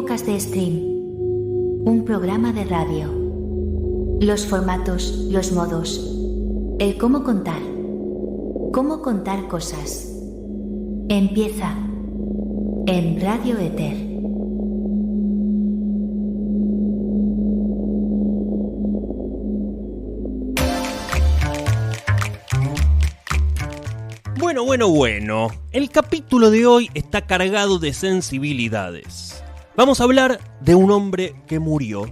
Épocas de Stream. Un programa de radio. Los formatos, los modos. El cómo contar. Cómo contar cosas. Empieza en Radio Éter. Bueno. El capítulo de hoy está cargado de sensibilidades. Vamos a hablar de un hombre que murió,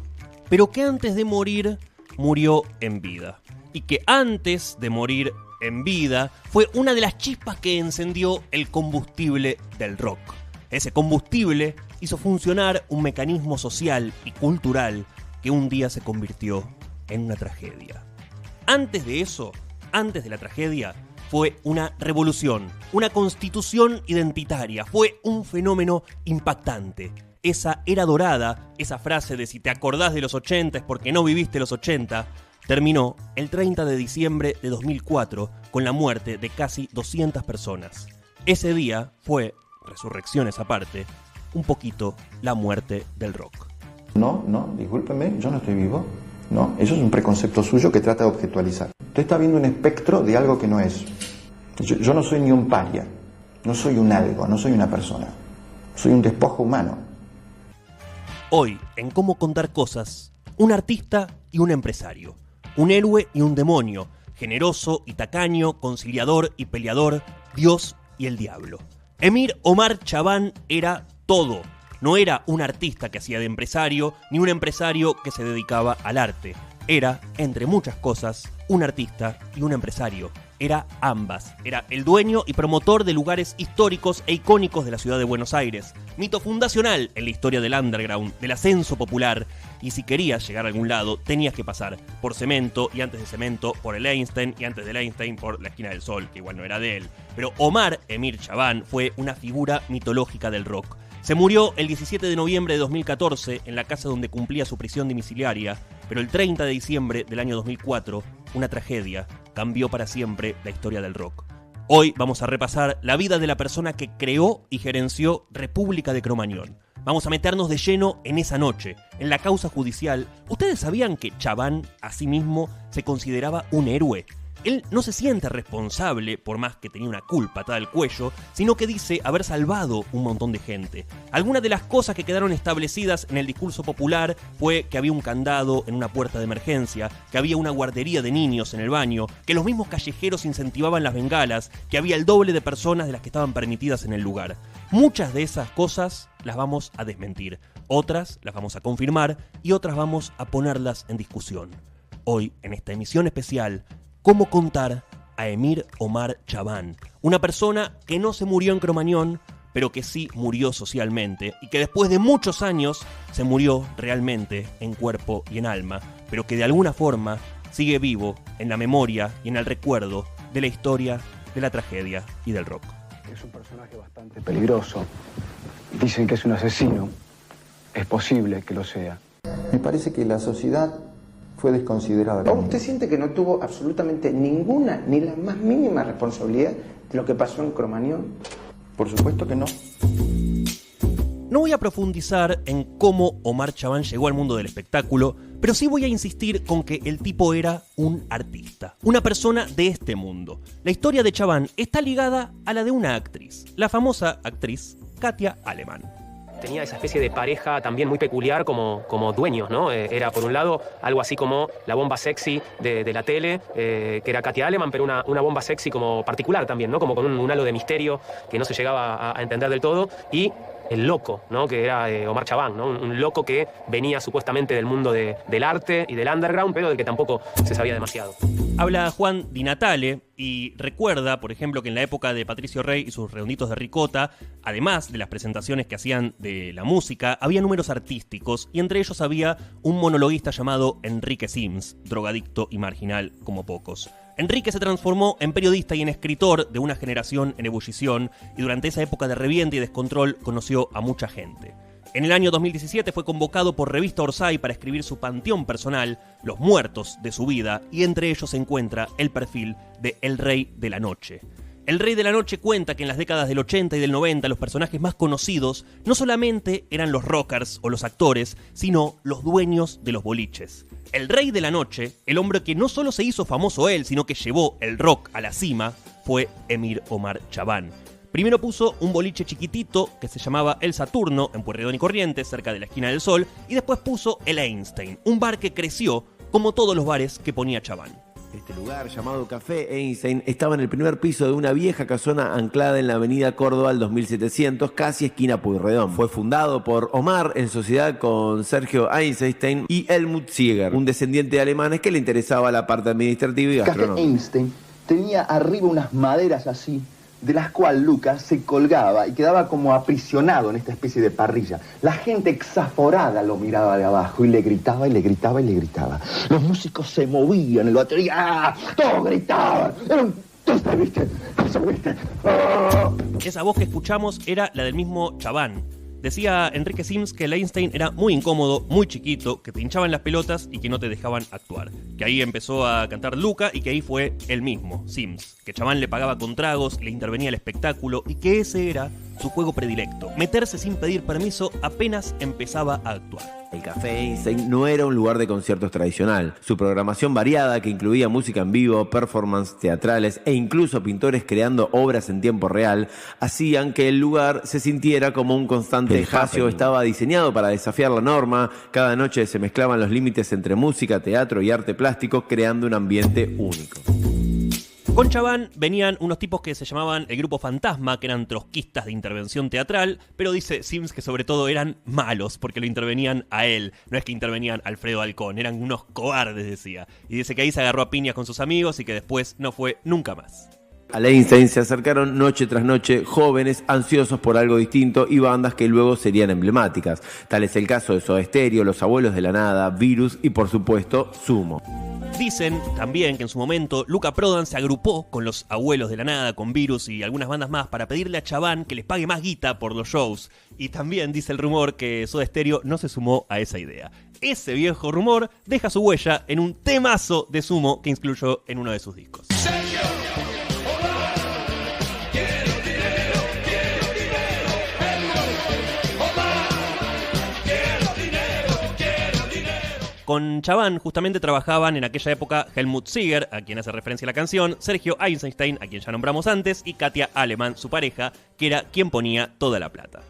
pero que antes de morir, murió en vida. Y que antes de morir en vida, fue una de las chispas que encendió el combustible del rock. Ese combustible hizo funcionar un mecanismo social y cultural que un día se convirtió en una tragedia. Antes de eso, antes de la tragedia, fue una revolución, una constitución identitaria, fue un fenómeno impactante. Esa era dorada, esa frase de si te acordás de los 80 es porque no viviste los 80, terminó el 30 de diciembre de 2004 con la muerte de casi 200 personas. Ese día fue, resurrecciones aparte, un poquito la muerte del rock. No, discúlpeme, yo no estoy vivo. No, eso es un preconcepto suyo que trata de objetualizar. Usted está viendo un espectro de algo que no es. Yo no soy ni un paria, no soy un algo, no soy una persona. Soy un despojo humano. Hoy, en Cómo contar cosas, un artista y un empresario. Un héroe y un demonio. Generoso y tacaño, conciliador y peleador, Dios y el diablo. Emir Omar Chabán era todo. No era un artista que hacía de empresario, ni un empresario que se dedicaba al arte. Era, entre muchas cosas, un artista y un empresario. Era ambas. Era el dueño y promotor de lugares históricos e icónicos de la ciudad de Buenos Aires. Mito fundacional en la historia del underground, del ascenso popular. Y si querías llegar a algún lado, tenías que pasar por Cemento, y antes de Cemento por el Einstein, y antes del Einstein por la Esquina del Sol, que igual no era de él. Pero Omar Emir Chabán fue una figura mitológica del rock. Se murió el 17 de noviembre de 2014 en la casa donde cumplía su prisión domiciliaria, pero el 30 de diciembre del año 2004, una tragedia cambió para siempre la historia del rock. Hoy vamos a repasar la vida de la persona que creó y gerenció República de Cromañón. Vamos a meternos de lleno en esa noche, en la causa judicial. ¿Ustedes sabían que Chabán, a sí mismo, se consideraba un héroe? Él no se siente responsable, por más que tenía una culpa atada al cuello, sino que dice haber salvado un montón de gente. Algunas de las cosas que quedaron establecidas en el discurso popular fue que había un candado en una puerta de emergencia, que había una guardería de niños en el baño, que los mismos callejeros incentivaban las bengalas, que había el doble de personas de las que estaban permitidas en el lugar. Muchas de esas cosas las vamos a desmentir, otras las vamos a confirmar y otras vamos a ponerlas en discusión. Hoy, en esta emisión especial, ¿cómo contar a Emir Omar Chabán? Una persona que no se murió en Cromañón, pero que sí murió socialmente y que después de muchos años se murió realmente en cuerpo y en alma, pero que de alguna forma sigue vivo en la memoria y en el recuerdo de la historia, de la tragedia y del rock. Es un personaje bastante peligroso. Dicen que es un asesino. Es posible que lo sea. Me parece que la sociedad fue desconsiderada. ¿Usted siente que no tuvo absolutamente ninguna, ni la más mínima responsabilidad de lo que pasó en Cromañón? Por supuesto que no. No voy a profundizar en cómo Omar Chabán llegó al mundo del espectáculo, pero sí voy a insistir con que el tipo era un artista, una persona de este mundo. La historia de Chabán está ligada a la de una actriz, la famosa actriz Katia Alemann. Tenía esa especie de pareja también muy peculiar como dueños, ¿no? Era, por un lado, algo así como la bomba sexy de la tele, que era Katia Alemann, pero una bomba sexy como particular también, ¿no? Como con un halo de misterio que no se llegaba a entender del todo. Y el loco, ¿no? Que era Omar Chabán, ¿no? Un loco que venía supuestamente del mundo del arte y del underground, pero del que tampoco se sabía demasiado. Habla Juan Di Natale y recuerda, por ejemplo, que en la época de Patricio Rey y sus redonditos de ricota, además de las presentaciones que hacían de la música, había números artísticos y entre ellos había un monologuista llamado Enrique Sims, drogadicto y marginal como pocos. Enrique se transformó en periodista y en escritor de una generación en ebullición y durante esa época de reviente y descontrol conoció a mucha gente. En el año 2017 fue convocado por Revista Orsay para escribir su panteón personal, los muertos de su vida, y entre ellos se encuentra el perfil de El Rey de la Noche. El Rey de la Noche cuenta que en las décadas del 80 y del 90 los personajes más conocidos no solamente eran los rockers o los actores, sino los dueños de los boliches. El Rey de la Noche, el hombre que no solo se hizo famoso él, sino que llevó el rock a la cima, fue Emir Omar Chabán. Primero puso un boliche chiquitito que se llamaba El Saturno en Pueyrredón y Corrientes, cerca de la Esquina del Sol, y después puso el Einstein, un bar que creció como todos los bares que ponía Chabán. Este lugar, llamado Café Einstein, estaba en el primer piso de una vieja casona anclada en la avenida Córdoba al 2700, casi esquina Pueyrredón. Fue fundado por Omar en sociedad con Sergio Einstein y Helmut Zieger, un descendiente de alemanes que le interesaba la parte administrativa y gastronómica. Café Einstein tenía arriba unas maderas así, de las cuales Lucas se colgaba y quedaba como aprisionado en esta especie de parrilla. La gente exasperada lo miraba de abajo y le gritaba y le gritaba y le gritaba. Los músicos se movían, el batería, ¡ah! Todos gritaban. Era un... ¿Tú viste? ¡Ah! Esa voz que escuchamos era la del mismo Chabán. Decía Enrique Sims que el Einstein era muy incómodo, muy chiquito, que te hinchaban las pelotas y que no te dejaban actuar. Que ahí empezó a cantar Luca y que ahí fue él mismo, Sims. Que Chabán le pagaba con tragos, le intervenía el espectáculo y que ese era su juego predilecto. Meterse sin pedir permiso apenas empezaba a actuar. El Café Einstein no era un lugar de conciertos tradicional. Su programación variada, que incluía música en vivo, performances teatrales e incluso pintores creando obras en tiempo real, hacían que el lugar se sintiera como un constante espacio. Estaba diseñado para desafiar la norma. Cada noche se mezclaban los límites entre música, teatro y arte plástico, creando un ambiente único. Con Chabán venían unos tipos que se llamaban el Grupo Fantasma, que eran trotskistas de intervención teatral, pero dice Sims que sobre todo eran malos, porque lo intervenían a él. No es que intervenían a Alfredo Halcón, eran unos cobardes, decía. Y dice que ahí se agarró a piñas con sus amigos y que después no fue nunca más. Al Einstein se acercaron noche tras noche jóvenes ansiosos por algo distinto y bandas que luego serían emblemáticas. Tal es el caso de Soda Stereo, Los Abuelos de la Nada, Virus y por supuesto Sumo. Dicen también que en su momento Luca Prodan se agrupó con Los Abuelos de la Nada, con Virus y algunas bandas más para pedirle a Chabán que les pague más guita por los shows. Y también dice el rumor que Soda Stereo no se sumó a esa idea. Ese viejo rumor deja su huella en un temazo de Sumo que incluyó en uno de sus discos. Con Chabán justamente trabajaban en aquella época Helmut Zieger, a quien hace referencia la canción, Sergio Einstein, a quien ya nombramos antes, y Katia Alemann, su pareja, que era quien ponía toda la plata.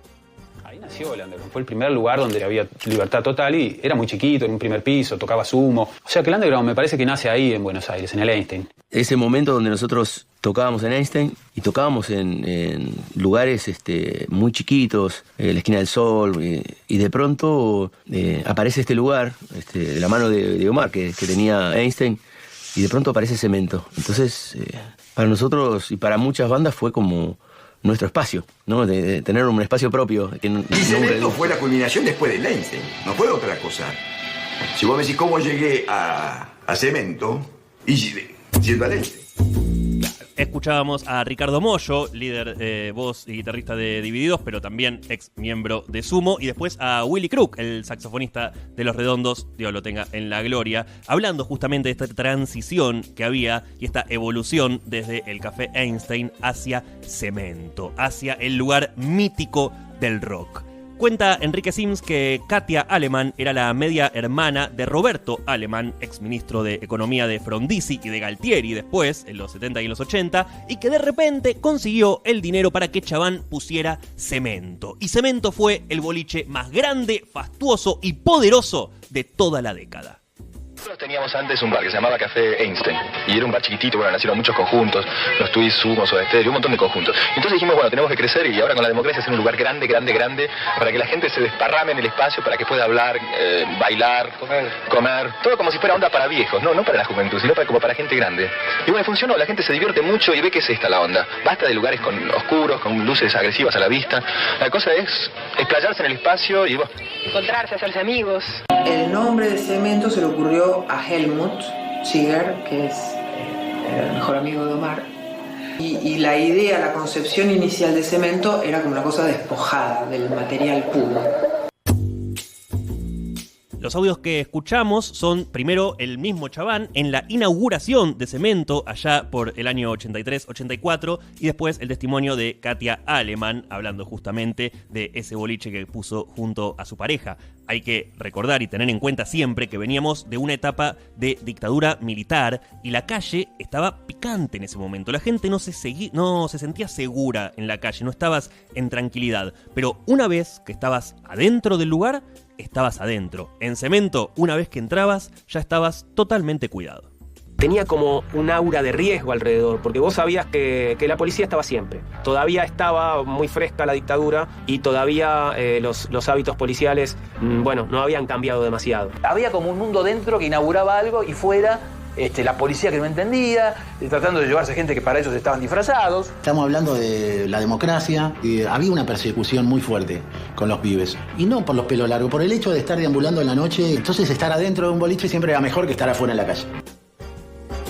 Ahí nació el Underground, fue el primer lugar donde había libertad total y era muy chiquito, en un primer piso, tocaba Sumo. O sea que el Underground me parece que nace ahí en Buenos Aires, en el Einstein. Ese momento donde nosotros tocábamos en Einstein y tocábamos en lugares muy chiquitos, la Esquina del Sol, y de pronto aparece este lugar, de la mano de Omar que tenía Einstein, y de pronto aparece Cemento. Entonces, para nosotros y para muchas bandas fue como nuestro espacio, ¿no? De tener un espacio propio. Y Cemento fue la culminación después del Einstein, no fue otra cosa. Si vos me decís cómo llegué a Cemento, y siendo al Einstein. Escuchábamos a Ricardo Mollo, líder, voz y guitarrista de Divididos, pero también ex miembro de Sumo, y después a Willy Crook, el saxofonista de Los Redondos, Dios lo tenga en la gloria, hablando justamente de esta transición que había y esta evolución desde el Café Einstein hacia Cemento, hacia el lugar mítico del rock. Cuenta Enrique Sims que Katia Alemann era la media hermana de Roberto Alemann, exministro de Economía de Frondizi y de Galtieri después, en los 70 y en los 80, y que de repente consiguió el dinero para que Chabán pusiera Cemento. Y Cemento fue el boliche más grande, fastuoso y poderoso de toda la década. Nosotros teníamos antes un bar que se llamaba Café Einstein y era un bar chiquitito, bueno, nacieron muchos conjuntos, los Twist, Sumo, Soda Stereo, un montón de conjuntos. Entonces dijimos, bueno, tenemos que crecer y ahora con la democracia hacer un lugar grande, para que la gente se desparrame en el espacio, para que pueda hablar, bailar, comer, todo como si fuera onda para viejos, no para la juventud, sino como para gente grande. Y bueno, funcionó, la gente se divierte mucho y ve que es esta la onda. Basta de lugares oscuros, con luces agresivas a la vista. La cosa es explayarse en el espacio y encontrarse, hacerse amigos. El nombre de Cemento se le ocurrió a Helmut Zieger, que es el mejor amigo de Omar, y la idea, la concepción inicial de Cemento era como una cosa despojada del material puro. Los audios que escuchamos son primero el mismo Chabán en la inauguración de Cemento allá por el año 83-84 y después el testimonio de Katia Aleman hablando justamente de ese boliche que puso junto a su pareja. Hay que recordar y tener en cuenta siempre que veníamos de una etapa de dictadura militar y la calle estaba picante en ese momento. La gente no se sentía segura en la calle, no estabas en tranquilidad. Pero una vez que estabas adentro del lugar, estabas adentro. En Cemento, una vez que entrabas, ya estabas totalmente cuidado. Tenía como un aura de riesgo alrededor, porque vos sabías que la policía estaba siempre. Todavía estaba muy fresca la dictadura y todavía los hábitos policiales, no habían cambiado demasiado. Había como un mundo dentro que inauguraba algo y fuera la policía que no entendía, tratando de llevarse gente que para ellos estaban disfrazados. Estamos hablando de la democracia y había una persecución muy fuerte con los pibes. Y no por los pelos largos, por el hecho de estar deambulando en la noche. Entonces estar adentro de un boliche siempre era mejor que estar afuera en la calle.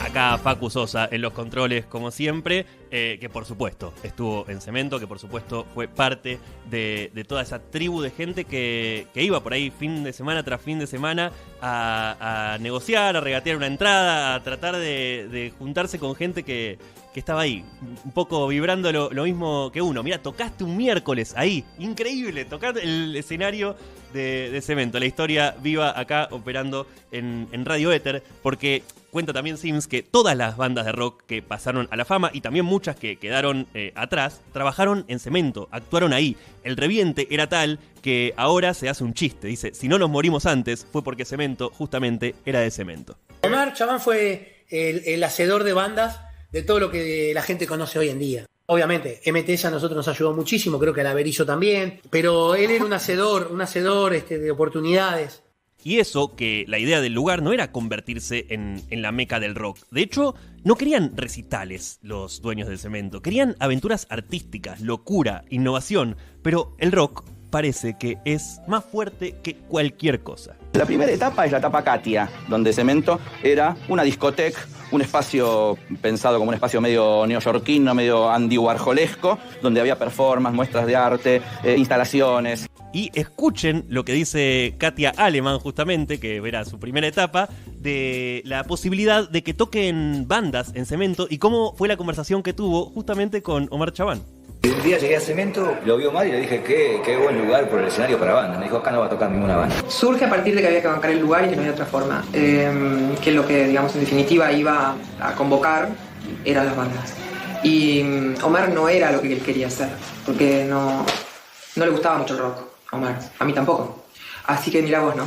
Acá Facu Sosa en los controles, como siempre, que por supuesto estuvo en Cemento, que por supuesto fue parte de toda esa tribu de gente que iba por ahí fin de semana tras fin de semana a negociar, a regatear una entrada, a tratar de juntarse con gente que estaba ahí, un poco vibrando lo mismo que uno. Mira, tocaste un miércoles ahí, increíble, tocar el escenario de Cemento, la historia viva acá operando en Radio Éter, porque cuenta también Sims que todas las bandas de rock que pasaron a la fama y también muchas que quedaron atrás, trabajaron en Cemento, actuaron ahí. El reviente era tal que ahora se hace un chiste, dice, si no nos morimos antes fue porque Cemento justamente era de Cemento. Omar Chabán fue el hacedor de bandas de todo lo que la gente conoce hoy en día. Obviamente, MTS a nosotros nos ayudó muchísimo, creo que a la Berizo también, pero él era un hacedor de oportunidades. Y eso, que la idea del lugar no era convertirse en la meca del rock. De hecho, no querían recitales los dueños del Cemento, querían aventuras artísticas, locura, innovación, pero el rock parece que es más fuerte que cualquier cosa. La primera etapa es la etapa Katia, donde Cemento era una discoteca, un espacio pensado como un espacio medio neoyorquino, medio Andy Warholesco, donde había performance, muestras de arte, instalaciones. Y escuchen lo que dice Katia Aleman, justamente, que era su primera etapa, de la posibilidad de que toquen bandas en Cemento y cómo fue la conversación que tuvo justamente con Omar Chabán. Un día llegué a Cemento, lo vio mal y le dije qué buen lugar por el escenario para banda. Me dijo, acá no va a tocar ninguna banda. Surge a partir de que había que bancar el lugar y que no había otra forma. Que lo que, digamos, en definitiva iba a convocar eran las bandas. Y Omar no era lo que él quería hacer, porque no le gustaba mucho el rock, Omar. A mí tampoco. Así que mira vos, ¿no?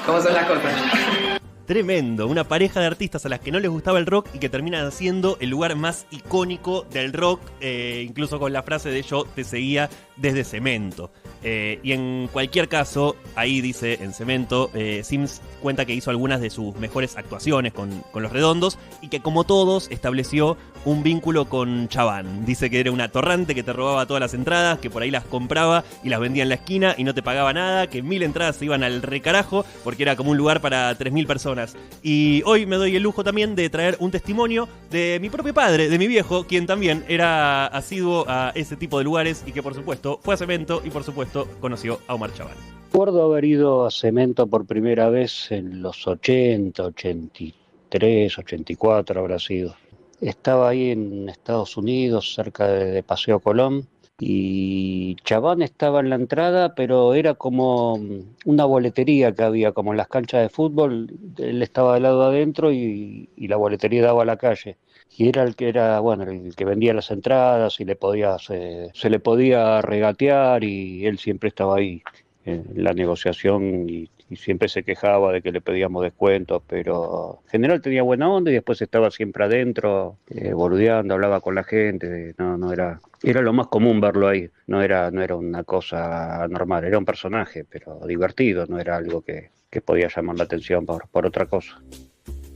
¿Cómo son las cosas? Tremendo, una pareja de artistas a las que no les gustaba el rock y que terminan siendo el lugar más icónico del rock, incluso con la frase de yo te seguía desde Cemento. Y en cualquier caso, ahí dice en Cemento, Sims cuenta que hizo algunas de sus mejores actuaciones con Los Redondos y que como todos estableció un vínculo con Chabán. Dice que era un atorrante que te robaba todas las entradas, que por ahí las compraba y las vendía en la esquina y no te pagaba nada, que 1000 entradas se iban al recarajo porque era como un lugar para 3000 personas. Y hoy me doy el lujo también de traer un testimonio de mi propio padre, de mi viejo, quien también era asiduo a ese tipo de lugares y que por supuesto fue a Cemento y por supuesto conoció a Omar Chabán. Recuerdo haber ido a Cemento por primera vez en los 80, 83, 84 habrá sido. Estaba ahí en Estados Unidos, cerca de Paseo Colón, y Chabán estaba en la entrada, pero era como una boletería que había, como en las canchas de fútbol. Él estaba del lado adentro y la boletería daba a la calle. Y era el que vendía las entradas y se le podía regatear y él siempre estaba ahí en la negociación y siempre se quejaba de que le pedíamos descuentos, pero en general tenía buena onda y después estaba siempre adentro, boludeando, hablaba con la gente, era lo más común verlo ahí, no era una cosa normal, era un personaje, pero divertido, no era algo que podía llamar la atención por otra cosa.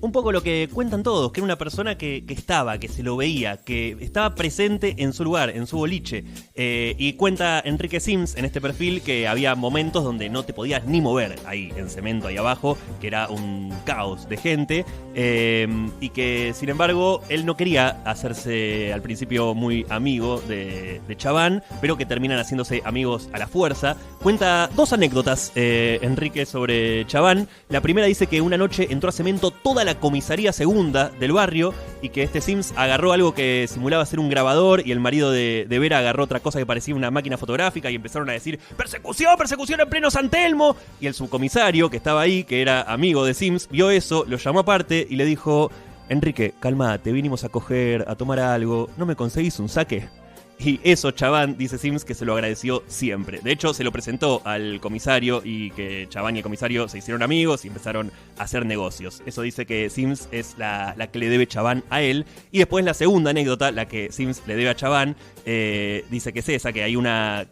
un poco lo que cuentan todos, que era una persona que estaba, que se lo veía, que estaba presente en su lugar, en su boliche. Y cuenta Enrique Sims en este perfil que había momentos donde no te podías ni mover ahí en Cemento, ahí abajo, que era un caos de gente. Y que, sin embargo, él no quería hacerse al principio muy amigo de Chabán, pero que terminan haciéndose amigos a la fuerza. Cuenta dos anécdotas, Enrique, sobre Chabán. La primera dice que una noche entró a Cemento toda la comisaría segunda del barrio y que este Sims agarró algo que simulaba ser un grabador y el marido de Vera agarró otra cosa que parecía una máquina fotográfica y empezaron a decir ¡persecución, persecución en pleno San Telmo! Y el subcomisario que estaba ahí, que era amigo de Sims, vio eso, lo llamó aparte y le dijo: Enrique, calmate, vinimos a coger, a tomar algo, ¿no me conseguís un saque? Y eso Chabán, dice Sims, que se lo agradeció siempre. De hecho, se lo presentó al comisario y que Chabán y el comisario se hicieron amigos y empezaron a hacer negocios. Eso dice que Sims es la que le debe Chabán a él. Y después la segunda anécdota, la que Sims le debe a Chabán, dice que es esa, que hay una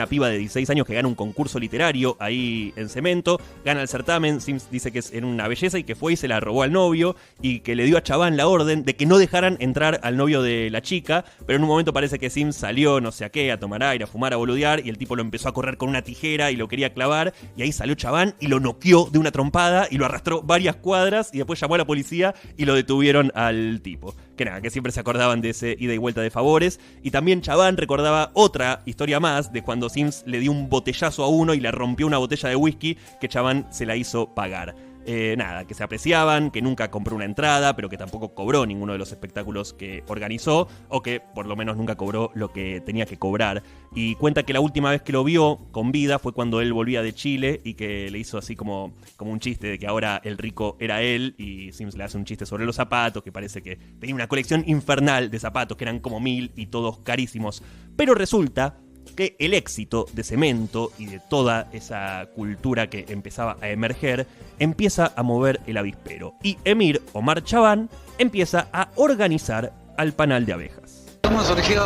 piba de 16 años que gana un concurso literario ahí en Cemento, gana el certamen. Sims dice que es en una belleza y que fue y se la robó al novio y que le dio a Chabán la orden de que no dejaran entrar al novio de la chica, pero en un momento parece que Sims salió no sé a qué, a tomar aire, a fumar, a boludear, y el tipo lo empezó a correr con una tijera y lo quería clavar, y ahí salió Chabán y lo noqueó de una trompada y lo arrastró varias cuadras y después llamó a la policía y lo detuvieron al tipo. Que nada, que siempre se acordaban de ese ida y vuelta de favores. Y también Chabán recordaba otra historia más de cuando Sims le dio un botellazo a uno y le rompió una botella de whisky que Chabán se la hizo pagar. Nada, que se apreciaban, que nunca compró una entrada, pero que tampoco cobró ninguno de los espectáculos que organizó, o que por lo menos nunca cobró lo que tenía que cobrar. Y cuenta que la última vez que lo vio con vida fue cuando él volvía de Chile y que le hizo así como un chiste de que ahora el rico era él, y Sims le hace un chiste sobre los zapatos, que parece que tenía una colección infernal de zapatos que eran como 1000 y todos carísimos. Pero resulta que el éxito de Cemento y de toda esa cultura que empezaba a emerger empieza a mover el avispero. Y Emir Omar Chabán empieza a organizar al panal de abejas. ¿Cómo surgió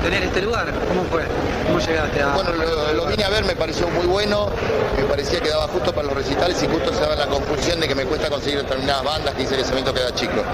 tener este lugar? ¿Cómo fue? ¿Cómo llegaste a...? Bueno, lo vine a ver, me pareció muy bueno, me parecía que daba justo para los recitales y justo se daba la confusión de que me cuesta conseguir determinadas bandas que dice que Cemento queda chico.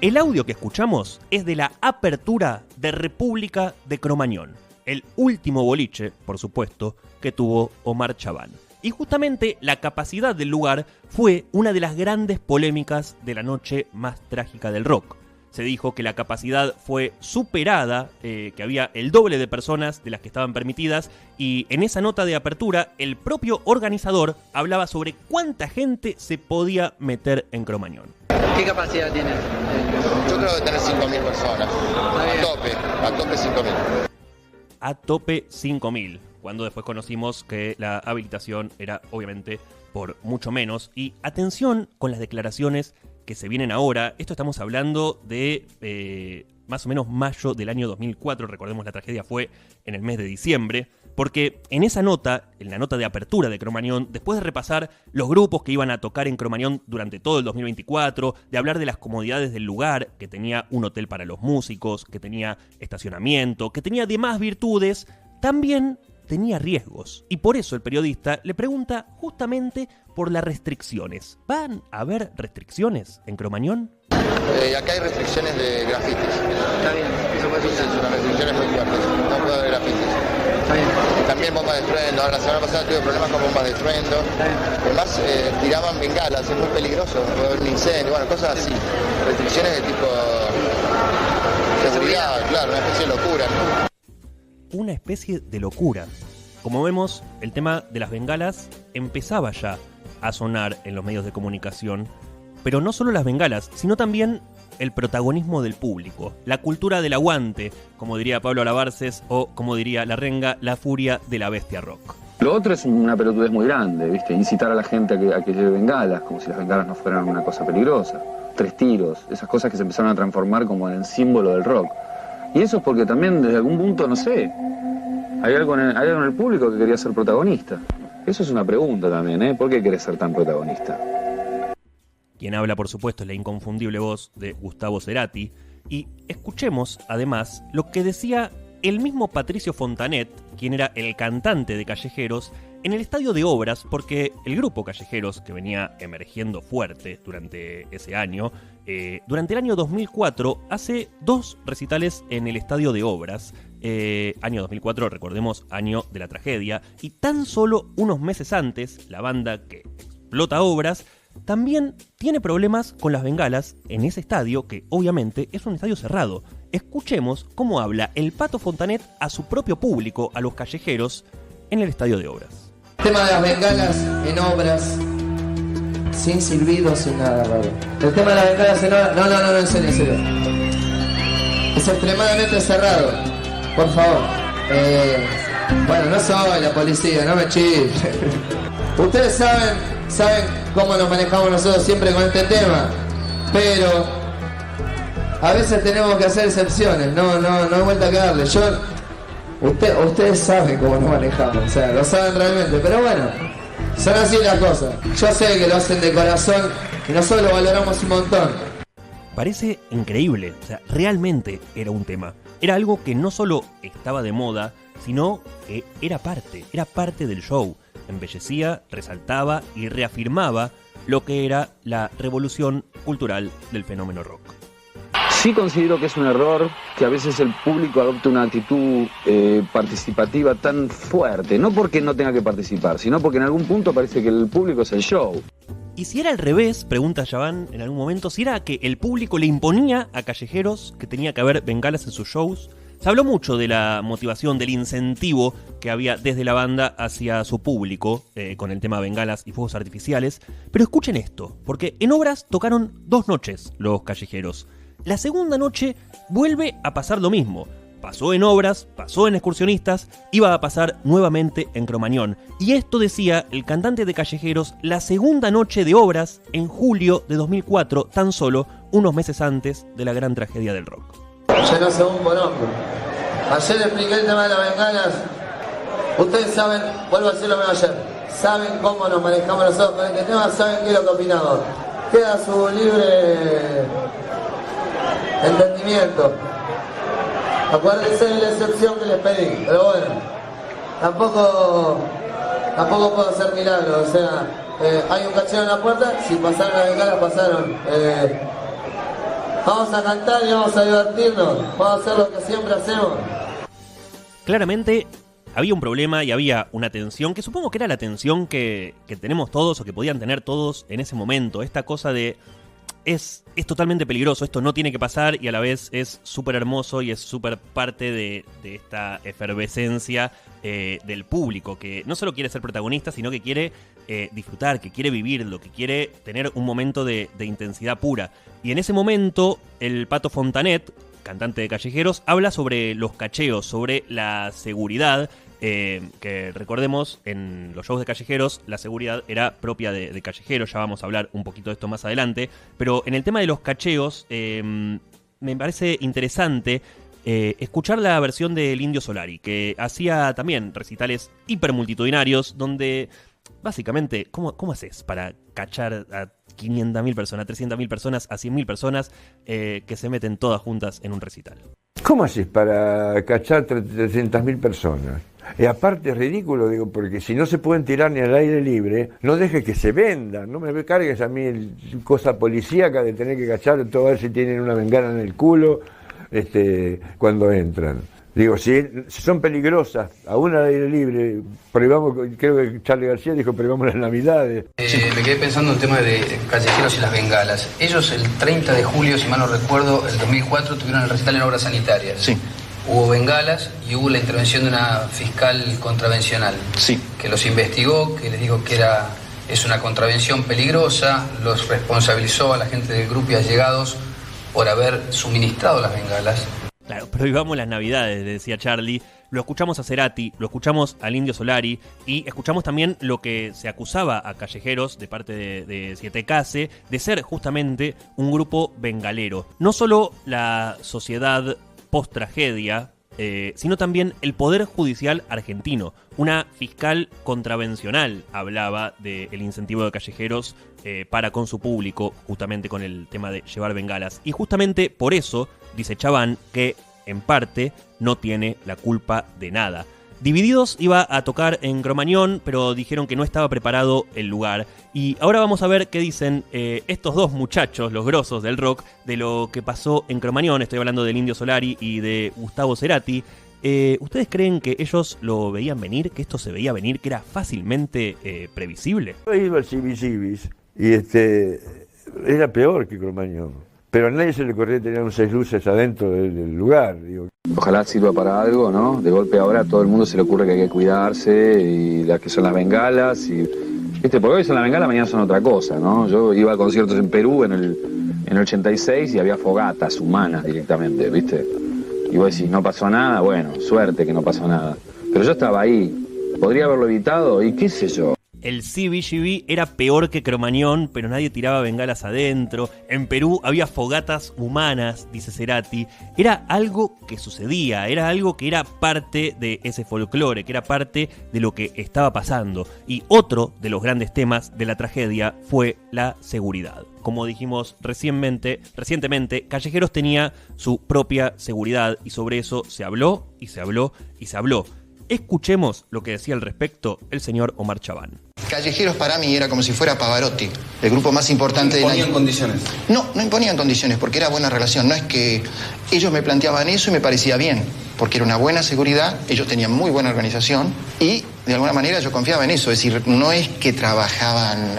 El audio que escuchamos es de la apertura de República de Cromañón, el último boliche, por supuesto, que tuvo Omar Chabán. Y justamente la capacidad del lugar fue una de las grandes polémicas de la noche más trágica del rock. Se dijo que la capacidad fue superada, que había el doble de personas de las que estaban permitidas, y en esa nota de apertura el propio organizador hablaba sobre cuánta gente se podía meter en Cromañón. ¿Qué capacidad tiene? Yo creo que tener 5.000 personas. A tope 5.000. A tope 5.000, cuando después conocimos que la habilitación era obviamente por mucho menos. Y atención con las declaraciones que se vienen ahora. Esto estamos hablando de más o menos mayo del año 2004. Recordemos, la tragedia fue en el mes de diciembre. Porque en esa nota, en la nota de apertura de Cromañón, después de repasar los grupos que iban a tocar en Cromañón durante todo el 2024, de hablar de las comodidades del lugar, que tenía un hotel para los músicos, que tenía estacionamiento, que tenía demás virtudes, también tenía riesgos. Y por eso el periodista le pregunta justamente por las restricciones. ¿Van a haber restricciones en Cromañón? Acá hay restricciones de grafitis. Está bien, eso puede ser. Son restricciones muy fuertes, no puede haber grafitis. Está bien. También bombas de estruendo. Ahora la semana pasada tuve problemas con bombas de estruendo. Además tiraban bengalas, es muy peligroso, puede haber un incendio, bueno, cosas así. Restricciones de tipo seguridad, claro, una especie de locura, ¿no? Una especie de locura. Como vemos, el tema de las bengalas empezaba ya a sonar en los medios de comunicación, pero no solo las bengalas, sino también el protagonismo del público, la cultura del aguante, como diría Pablo Alabarces, o como diría La Renga, la furia de la bestia rock. Lo otro es una pelotudez muy grande, ¿viste? Incitar a la gente a que lleve bengalas, como si las bengalas no fueran una cosa peligrosa. 3 tiros, esas cosas que se empezaron a transformar como en el símbolo del rock. Y eso es porque también desde algún punto, no sé, hay algo en el público que quería ser protagonista. Eso es una pregunta también, ¿eh? ¿Por qué querés ser tan protagonista? Quien habla, por supuesto, es la inconfundible voz de Gustavo Cerati. Y escuchemos, además, lo que decía el mismo Patricio Fontanet, quien era el cantante de Callejeros, en el estadio de Obras, porque el grupo Callejeros, que venía emergiendo fuerte durante ese año, durante el año 2004 hace 2 recitales en el estadio de Obras. Año 2004, recordemos, año de la tragedia, y tan solo unos meses antes, la banda que explota Obras también tiene problemas con las bengalas en ese estadio, que obviamente es un estadio cerrado. Escuchemos cómo habla el Pato Fontanet a su propio público, a los callejeros, en el estadio de Obras. El tema de las bengalas en Obras, sin silbido, sin nada raro. El tema de las bengalas en Obras, no, en serio. Es extremadamente cerrado, por favor. Bueno, no soy la policía, no me chiflen. Ustedes saben cómo nos manejamos nosotros siempre con este tema, pero a veces tenemos que hacer excepciones, no hay vuelta que darle. Ustedes saben cómo nos manejamos, o sea, lo saben realmente, pero bueno, son así las cosas. Yo sé que lo hacen de corazón y nosotros lo valoramos un montón. Parece increíble, o sea, realmente era un tema. Era algo que no solo estaba de moda, sino que era parte del show. Embellecía, resaltaba y reafirmaba lo que era la revolución cultural del fenómeno rock. Sí considero que es un error que a veces el público adopte una actitud participativa tan fuerte, no porque no tenga que participar, sino porque en algún punto parece que el público es el show. Y si era al revés, pregunta Yaván en algún momento, si era que el público le imponía a Callejeros que tenía que haber bengalas en sus shows. Se habló mucho de la motivación, del incentivo que había desde la banda hacia su público con el tema bengalas y fuegos artificiales. Pero escuchen esto, porque en Obras tocaron 2 noches los Callejeros. La segunda noche vuelve a pasar lo mismo. Pasó en Obras, pasó en Excursionistas, iba a pasar nuevamente en Cromañón. Y esto decía el cantante de Callejeros la segunda noche de Obras en julio de 2004, tan solo unos meses antes de la gran tragedia del rock. Ya no sé un porongo. Ayer expliqué el tema de las bengalas. Ustedes saben, vuelvo a decir lo mismo ayer, saben cómo nos manejamos nosotros con este tema, saben qué es lo que opinamos. Queda su libre entendimiento. Acuérdense de la excepción que les pedí, pero bueno, tampoco puedo hacer milagros, o sea, hay un cachero en la puerta, si pasaron las bengalas, pasaron. Vamos a cantar y vamos a divertirnos, vamos a hacer lo que siempre hacemos. Claramente había un problema y había una tensión, que supongo que era la tensión que tenemos todos o que podían tener todos en ese momento, esta cosa de... Es totalmente peligroso, esto no tiene que pasar y a la vez es súper hermoso y es súper parte de esta efervescencia del público, que no solo quiere ser protagonista, sino que quiere disfrutar, que quiere vivirlo, que quiere tener un momento de intensidad pura. Y en ese momento, el Pato Fontanet, cantante de Callejeros, habla sobre los cacheos, sobre la seguridad, que recordemos, en los shows de Callejeros la seguridad era propia de Callejeros, ya vamos a hablar un poquito de esto más adelante, pero en el tema de los cacheos me parece interesante escuchar la versión del Indio Solari, que hacía también recitales hipermultitudinarios, donde básicamente, ¿cómo haces para cachar a 500.000 personas, a 300.000 personas, a 100.000 personas que se meten todas juntas en un recital? ¿Cómo haces para cachar 300.000 personas? Y aparte es ridículo, digo, porque si no se pueden tirar ni al aire libre, no dejes que se vendan. No me cargues a mí cosa policíaca de tener que cachar todo a ver si tienen una bengala en el culo cuando entran. Digo, si son peligrosas, aún al aire libre, privamos, creo que Charly García dijo, privamos las Navidades. Me quedé pensando en el tema de Callejeros y las bengalas. Ellos el 30 de julio, si mal no recuerdo, el 2004, tuvieron el recital en Obras Sanitarias. Sí. Hubo bengalas y hubo la intervención de una fiscal contravencional. Sí. Que los investigó, que les dijo que es una contravención peligrosa, los responsabilizó a la gente del grupo y allegados por haber suministrado las bengalas. Claro, prohibamos las Navidades, decía Charly. Lo escuchamos a Cerati, lo escuchamos al Indio Solari y escuchamos también lo que se acusaba a Callejeros de parte de Siete Case de ser justamente un grupo bengalero. No solo la sociedad post-tragedia, sino también el Poder Judicial argentino. Una fiscal contravencional hablaba del incentivo de Callejeros para con su público, justamente con el tema de llevar bengalas. Y justamente por eso dice Chaván que en parte, no tiene la culpa de nada. Divididos iba a tocar en Cromañón, pero dijeron que no estaba preparado el lugar. Y ahora vamos a ver qué dicen estos dos muchachos, los grosos del rock, de lo que pasó en Cromañón. Estoy hablando del Indio Solari y de Gustavo Cerati. ¿Ustedes creen que ellos lo veían venir, que esto se veía venir, que era fácilmente previsible? Yo he ido al Cibis y era peor que Cromañón. Pero a nadie se le ocurría tener un 6 luces adentro del lugar. Digo. Ojalá sirva para algo, ¿no? De golpe ahora a todo el mundo se le ocurre que hay que cuidarse y las que son las bengalas y... ¿Viste? Porque hoy son las bengalas, mañana son otra cosa, ¿no? Yo iba a conciertos en Perú en el 86 y había fogatas humanas directamente, ¿viste? Y vos decís, no pasó nada, bueno, suerte que no pasó nada. Pero yo estaba ahí, podría haberlo evitado y qué sé yo. El CBGB era peor que Cromañón, pero nadie tiraba bengalas adentro. En Perú había fogatas humanas, dice Cerati. Era algo que sucedía, era algo que era parte de ese folclore, que era parte de lo que estaba pasando. Y otro de los grandes temas de la tragedia fue la seguridad. Como dijimos recientemente, Callejeros tenía su propia seguridad y sobre eso se habló y se habló y se habló. Escuchemos lo que decía al respecto el señor Omar Chabán. Callejeros para mí era como si fuera Pavarotti, el grupo más importante de la... ¿Imponían condiciones? No imponían condiciones porque era buena relación. No es que ellos me planteaban eso y me parecía bien, porque era una buena seguridad, ellos tenían muy buena organización y de alguna manera yo confiaba en eso. Es decir, no es que trabajaban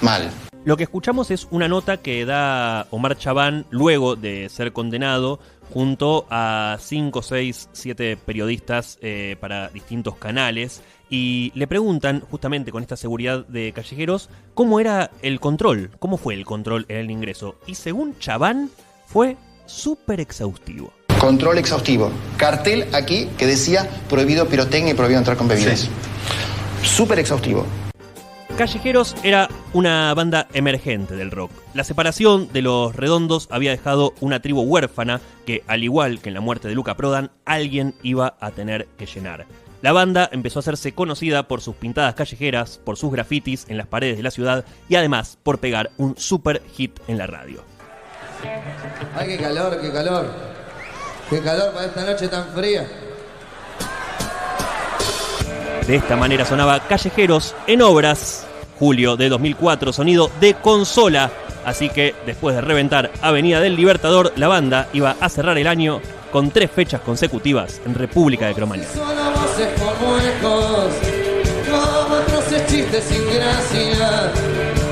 mal. Lo que escuchamos es una nota que da Omar Chabán luego de ser condenado junto a 5, 6, 7 periodistas para distintos canales y le preguntan justamente con esta seguridad de Callejeros cómo era el control, cómo fue el control en el ingreso y según Chabán fue súper exhaustivo. Control exhaustivo. Cartel aquí que decía prohibido pirotecnia y prohibido entrar con bebidas. Sí. Súper exhaustivo. Callejeros era una banda emergente del rock. La separación de Los Redondos había dejado una tribu huérfana que, al igual que en la muerte de Luca Prodan, alguien iba a tener que llenar. La banda empezó a hacerse conocida por sus pintadas callejeras, por sus grafitis en las paredes de la ciudad y además por pegar un super hit en la radio. ¡Ay, qué calor, qué calor! ¡Qué calor para esta noche tan fría! De esta manera sonaba Callejeros en Obras, julio de 2004, sonido de consola. Así que después de reventar Avenida del Libertador, la banda iba a cerrar el año con 3 fechas consecutivas en República de Cromañón. Solo voces como ecos, como otros chistes sin gracia.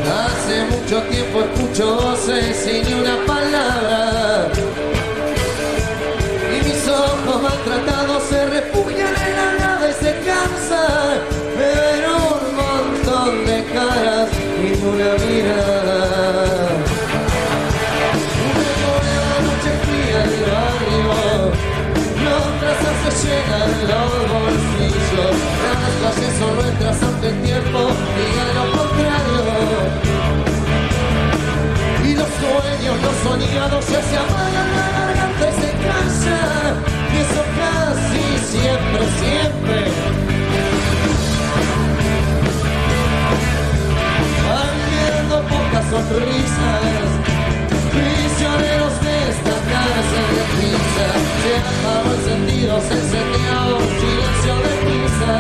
Hace mucho tiempo escucho voces sin ni una palabra. Y mis ojos maltratados se refugian en la nada y se cansan de ver un montón de caras y una mirada. Una noche fría del barrio, los trazas se llenan los bolsillos. Las calles son nuestras aunque el tiempo diga lo contrario. Y los sueños, los soñados ya se apagan la garganta y se cansan. Y eso casi siempre. Van quedando pocas sonrisas, prisioneros de esta cárcel de pizza. Se apagó el sentido, se encendió un silencio de pizza.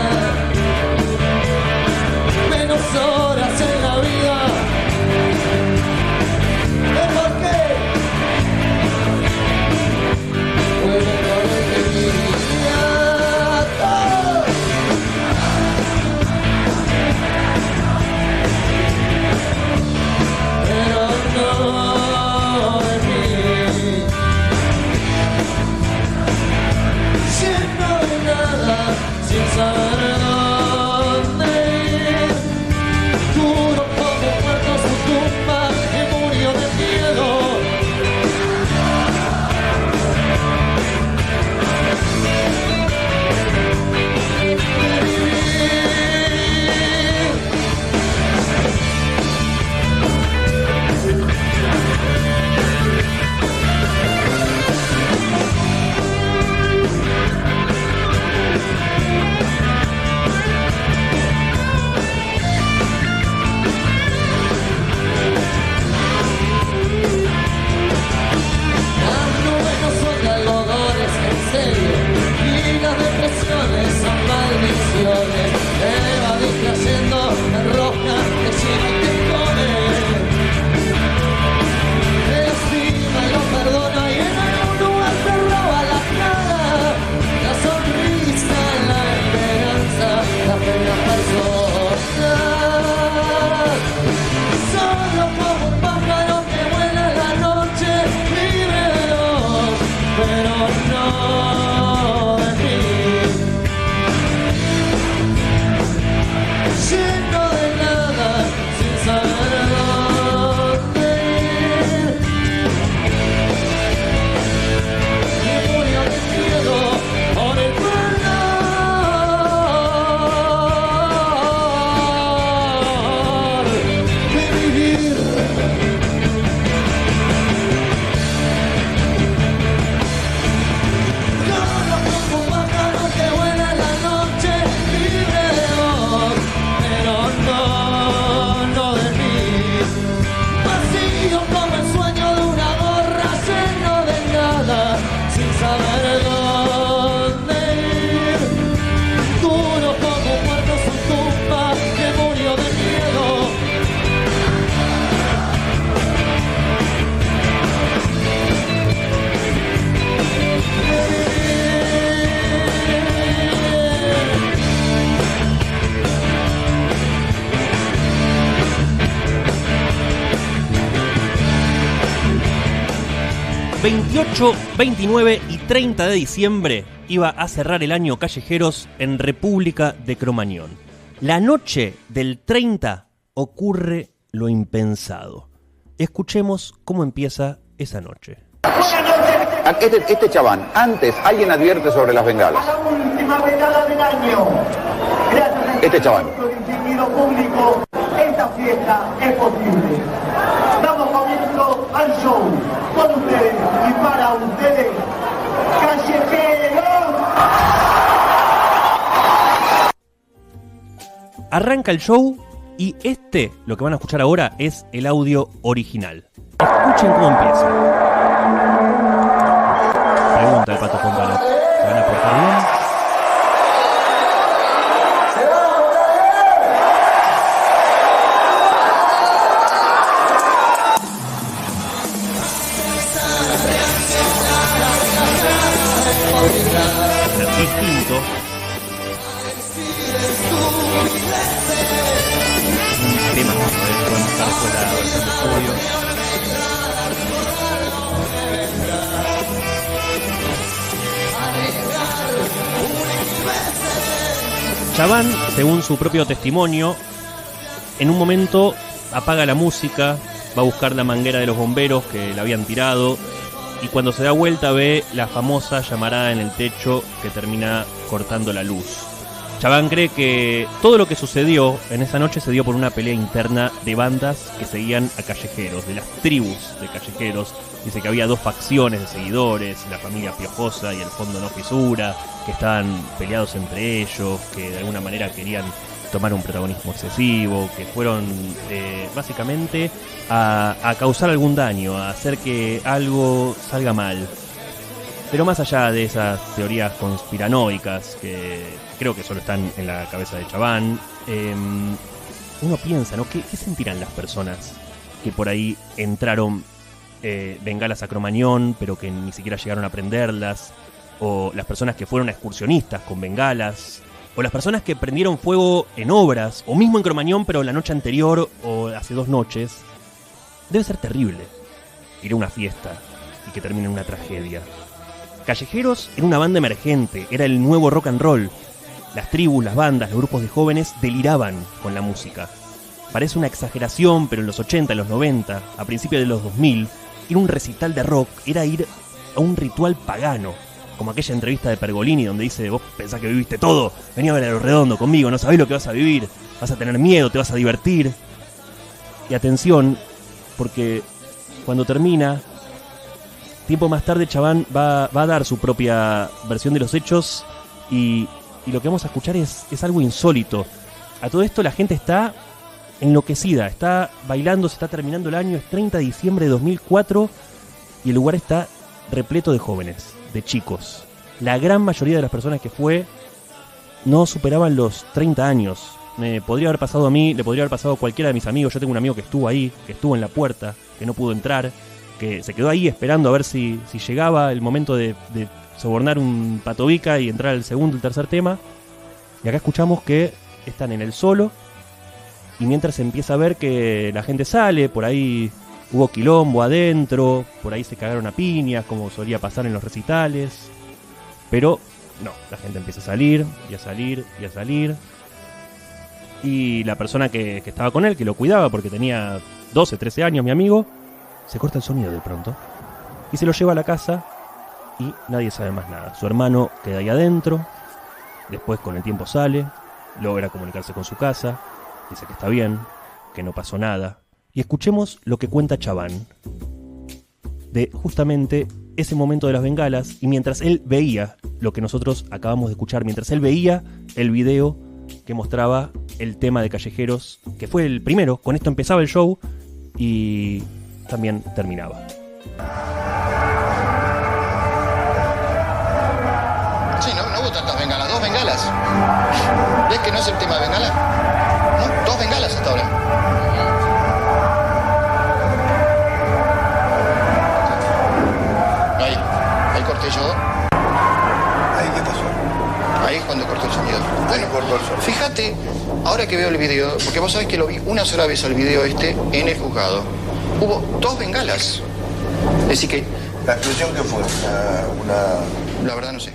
Menos horas en la vida. ¿Por qué? Puede correr de mi vida todo. Pero no de mí. Lleno de nada, sin saber dónde ir. Duro como muerto su tumba que murió de miedo. no de mí. Lleno de nada, sin saber dónde ir. Y murió de miedo por el perdón de vivir. ...28, 29 y 30 de diciembre... iba a cerrar el año Callejeros en República de Cromañón. La noche del 30 ocurre lo impensado. Escuchemos cómo empieza esa noche. Este chabán, antes alguien advierte sobre las bengalas. La última bengala del año. Gracias Este chabán. al distinguido público, esta fiesta es posible. Damos comienzo al show. Con ustedes y para ustedes, Callejeros. Arranca el show y lo que van a escuchar ahora, es el audio original. Escuchen cómo empieza. Pregunta el Pato Fontana. ¿Se van a portar bien? Distinto. Un tema que podemos estar fuera de la versión de estudio. Chaván, según su propio testimonio, en un momento apaga la música, va a buscar la manguera de los bomberos que la habían tirado, y cuando se da vuelta ve la famosa llamarada en el techo que termina cortando la luz. Chaván cree que todo lo que sucedió en esa noche se dio por una pelea interna de bandas que seguían a Callejeros, de las tribus de Callejeros. Dice que había dos facciones de seguidores, la familia Piojosa y el Fondo No Fisura, que estaban peleados entre ellos, que de alguna manera querían tomar un protagonismo excesivo, que fueron básicamente a causar algún daño, a hacer que algo salga mal. Pero más allá de esas teorías conspiranoicas que creo que solo están en la cabeza de Chaván, uno piensa, ¿no? ¿Qué sentirán las personas que por ahí entraron bengalas a Cromañón, pero que ni siquiera llegaron a prenderlas? O las personas que fueron excursionistas con bengalas, o las personas que prendieron fuego en obras, o mismo en Cromañón, pero la noche anterior o hace 2 noches. Debe ser terrible ir a una fiesta y que termine en una tragedia. Callejeros era una banda emergente, era el nuevo rock and roll. Las tribus, las bandas, los grupos de jóvenes deliraban con la música. Parece una exageración, pero en los 80, en los 90, a principios de los 2000, ir a un recital de rock era ir a un ritual pagano. Como aquella entrevista de Pergolini donde dice: vos pensás que viviste todo, vení a ver a Lo Redondo conmigo, no sabés lo que vas a vivir, vas a tener miedo, te vas a divertir. Y atención, porque cuando termina, tiempo más tarde Chaván va a dar su propia versión de los hechos y lo que vamos a escuchar es algo insólito. A todo esto la gente está enloquecida, está bailando, se está terminando el año, es 30 de diciembre de 2004 y el lugar está repleto de jóvenes, de chicos. La gran mayoría de las personas que fue no superaban los 30 años. Me podría haber pasado a mí, le podría haber pasado a cualquiera de mis amigos. Yo tengo un amigo que estuvo ahí, que estuvo en la puerta, que no pudo entrar, que se quedó ahí esperando a ver si llegaba el momento de sobornar un patobica y entrar al segundo y tercer tema. Y acá escuchamos que están en el solo y mientras se empieza a ver que la gente sale, por ahí hubo quilombo adentro, por ahí se cagaron a piñas como solía pasar en los recitales. Pero no, la gente empieza a salir, y a salir, y a salir. Y la persona que estaba con él, que lo cuidaba porque tenía 12, 13 años, mi amigo, se corta el sonido de pronto. Y se lo lleva a la casa y nadie sabe más nada. Su hermano queda ahí adentro, después con el tiempo sale, logra comunicarse con su casa, dice que está bien, que no pasó nada. Y escuchemos lo que cuenta Chaván de justamente ese momento de las bengalas, y mientras él veía lo que nosotros acabamos de escuchar, mientras él veía el video que mostraba el tema de Callejeros, que fue el primero, con esto empezaba el show y también terminaba. Sí, no hubo tantas bengalas, 2 bengalas. ¿Ves que no es el tema de bengala? ¿No? 2 bengalas hasta ahora. Ahí corté yo. ¿Ahí qué pasó? Ahí es cuando cortó el sonido. Bueno, fíjate, ahora que veo el video, porque vos sabés que lo vi una sola vez al video en el juzgado. Hubo 2 bengalas. Es decir que... ¿La explosión qué fue? La verdad no sé.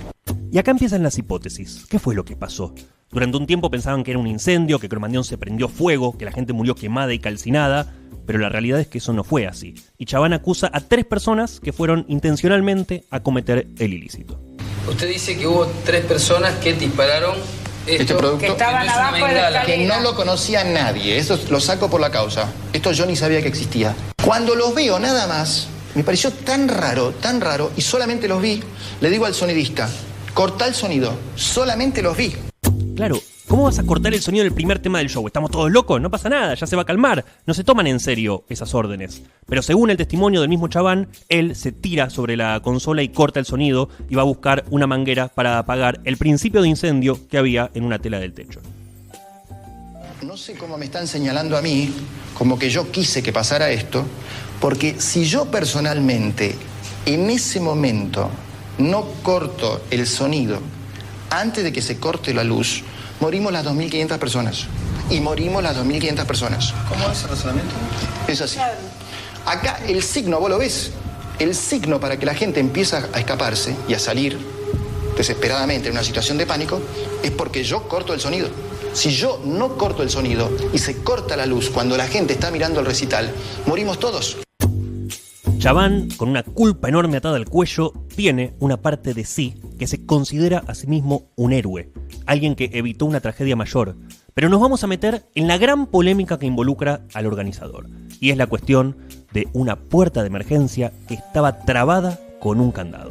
Y acá empiezan las hipótesis. ¿Qué fue lo que pasó? Durante un tiempo pensaban que era un incendio, que Cromañón se prendió fuego, que la gente murió quemada y calcinada, pero la realidad es que eso no fue así. Y Chaván acusa a 3 personas que fueron intencionalmente a cometer el ilícito. Usted dice que hubo 3 personas que dispararon este producto, que estaban abajo de la escalera, que no lo conocía nadie. Eso lo saco por la causa. Esto yo ni sabía que existía. Cuando los veo nada más, me pareció tan raro, y solamente los vi, le digo al sonidista, cortá el sonido, solamente los vi. Claro, ¿cómo vas a cortar el sonido del primer tema del show? ¿Estamos todos locos? No pasa nada, ya se va a calmar. No se toman en serio esas órdenes. Pero según el testimonio del mismo Chaván, él se tira sobre la consola y corta el sonido y va a buscar una manguera para apagar el principio de incendio que había en una tela del techo. No sé cómo me están señalando a mí, como que yo quise que pasara esto, porque si yo personalmente en ese momento no corto el sonido antes de que se corte la luz, morimos las 2.500 personas. Y morimos las 2.500 personas. ¿Cómo es el razonamiento? Es así. Acá el signo, vos lo ves, el signo para que la gente empiece a escaparse y a salir desesperadamente en una situación de pánico es porque yo corto el sonido. Si yo no corto el sonido y se corta la luz cuando la gente está mirando el recital, morimos todos. Chaván, con una culpa enorme atada al cuello, tiene una parte de sí que se considera a sí mismo un héroe, alguien que evitó una tragedia mayor. Pero nos vamos a meter en la gran polémica que involucra al organizador, y es la cuestión de una puerta de emergencia que estaba trabada con un candado.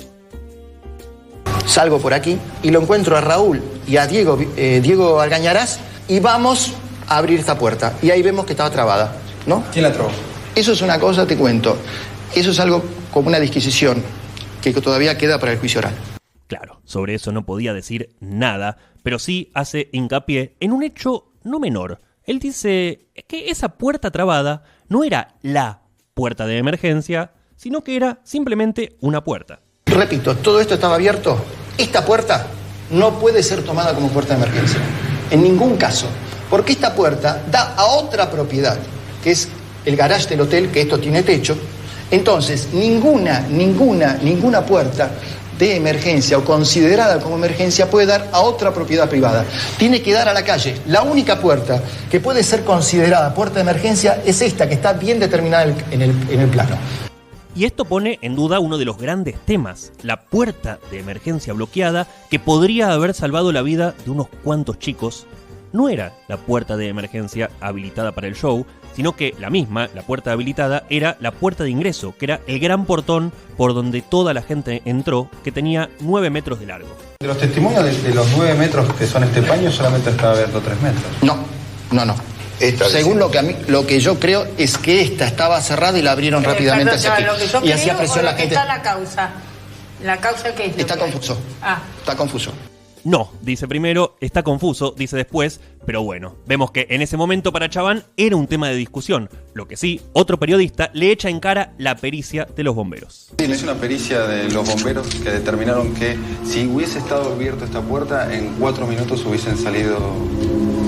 Salgo por aquí y lo encuentro a Raúl y a Diego Algañarás y vamos a abrir esta puerta. Y ahí vemos que estaba trabada, ¿no? ¿Quién la trabó? Eso es una cosa, te cuento. Eso es algo como una disquisición que todavía queda para el juicio oral. Claro, sobre eso no podía decir nada, pero sí hace hincapié en un hecho no menor. Él dice que esa puerta trabada no era la puerta de emergencia, sino que era simplemente una puerta. Repito, todo esto estaba abierto. Esta puerta no puede ser tomada como puerta de emergencia, en ningún caso, porque esta puerta da a otra propiedad, que es el garage del hotel, que esto tiene techo. Entonces, ninguna puerta de emergencia o considerada como emergencia puede dar a otra propiedad privada. Tiene que dar a la calle. La única puerta que puede ser considerada puerta de emergencia es esta, que está bien determinada en el plano. Y esto pone en duda uno de los grandes temas, la puerta de emergencia bloqueada que podría haber salvado la vida de unos cuantos chicos. No era la puerta de emergencia habilitada para el show, sino que la puerta habilitada, era la puerta de ingreso, que era el gran portón por donde toda la gente entró, que tenía 9 metros de largo. De los testimonios de los 9 metros que son este paño, solamente estaba abierto 3 metros. No. Según lo que yo creo es que esta estaba cerrada y la abrieron rápidamente hacia aquí. Y hacía presión la gente. Está la causa. ¿La causa qué es? Está confuso. Está confuso. No, dice primero, está confuso, dice después, pero bueno, vemos que en ese momento para Chaván era un tema de discusión. Lo que sí, otro periodista le echa en cara la pericia de los bomberos. Es una pericia de los bomberos que determinaron que si hubiese estado abierta esta puerta, en 4 minutos hubiesen salido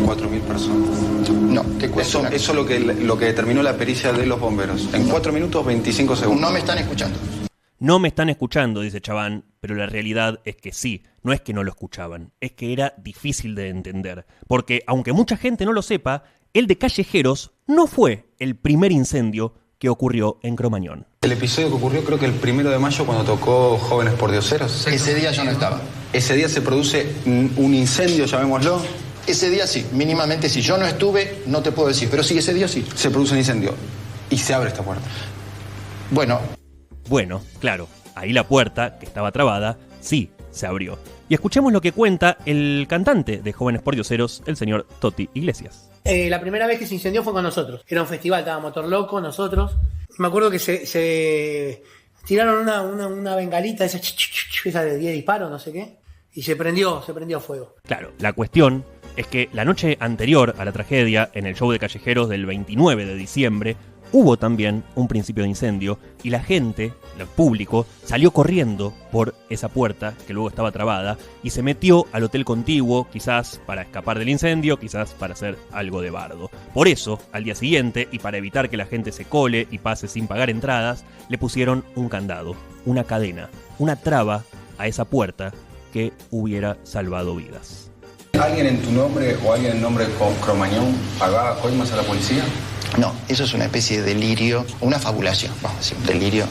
4.000 personas. No, te cuento. Eso es lo que determinó la pericia de los bomberos. En 4 minutos 25 segundos. No me están escuchando. No me están escuchando, dice Chabán, pero la realidad es que sí, no es que no lo escuchaban, es que era difícil de entender. Porque, aunque mucha gente no lo sepa, el de Callejeros no fue el primer incendio que ocurrió en Cromañón. El episodio que ocurrió creo que el 1 de mayo cuando tocó Jóvenes por Dioseros. Ese día yo no estaba. Ese día se produce un incendio, llamémoslo. Ese día sí, mínimamente si yo no estuve, no te puedo decir, pero sí, ese día sí. Se produce un incendio y se abre esta puerta. Bueno, claro, ahí la puerta, que estaba trabada, sí se abrió. Y escuchemos lo que cuenta el cantante de Jóvenes por Dioseros, el señor Toti Iglesias. La primera vez que se incendió fue con nosotros. Era un festival, estaba Motor Loco, nosotros. Me acuerdo que se tiraron una bengalita, esa de 10 disparos, no sé qué, y se prendió fuego. Claro, la cuestión es que la noche anterior a la tragedia, en el show de Callejeros del 29 de diciembre, hubo también un principio de incendio y la gente, el público, salió corriendo por esa puerta que luego estaba trabada y se metió al hotel contiguo, quizás para escapar del incendio, quizás para hacer algo de bardo. Por eso, al día siguiente, y para evitar que la gente se cole y pase sin pagar entradas, le pusieron un candado, una cadena, una traba a esa puerta que hubiera salvado vidas. ¿Alguien en tu nombre o alguien en nombre de Cromañón pagaba coimas a la policía? No, eso es una especie de delirio, una fabulación, vamos a decir, un delirio,